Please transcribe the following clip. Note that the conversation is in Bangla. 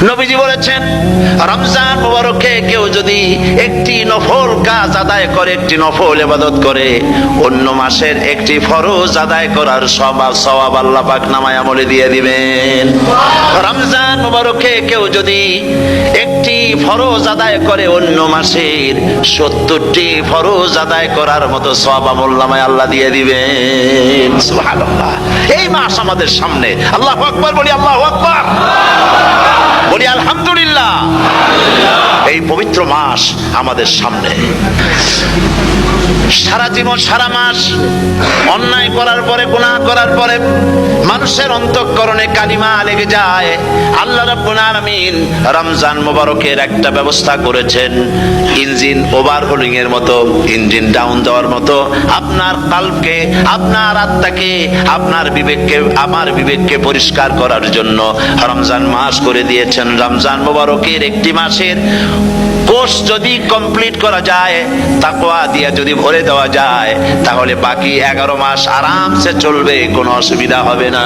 নবীজি বলেছেন, রমজান মুবারকে কেউ যদি একটি নফল কাজ আদায় করে, একটি নফল ইবাদত করে, অন্য মাসের একটি ফরজ আদায় করার সওয়াব আল্লাহ পাক নামায় আমলে দিয়ে দিবেন। রমজান মুবারকে কেউ যদি একটি ফরজ আদায় করে, অন্য মাসের 70টি ফরজ আদায় করার মতো সওয়াব আমল নামায় আল্লাহ দিয়ে দিবেন। সুবহানাল্লাহ। এই মাস আমাদের সামনে। আল্লাহু আকবার বলি, আল্লাহু আকবার বলি, আলহামদুলিল্লাহ। এই পবিত্র মাস আমাদের সামনে। সারা জীবন, সারা মাস অন্যায় করার পরে, গুনাহ করার পরে মানুষের অন্তঃকরণে কালিমা লেগে যায়। আল্লাহ রাব্বুল আলামিন রমজান মুবারকের একটা ব্যবস্থা করেছেন, ইঞ্জিন ওভারহোলিং এর মতো, ইঞ্জিন ডাউন দেওয়ার মতো। আপনার কালবকে, আপনার আত্মাকে, আপনার বিবেককে, আমার বিবেককে পরিষ্কার করার জন্য রমজান মাস করে দিয়েছেন। রমজান মুবারকের একটি মাসের কোর্স যদি কমপ্লিট করা যায়, তাকওয়া দিয়ে যদি ভরে দেওয়া যায়, তাহলে বাকি 11 মাস আরামসে চলবে, কোনো অসুবিধা হবে না।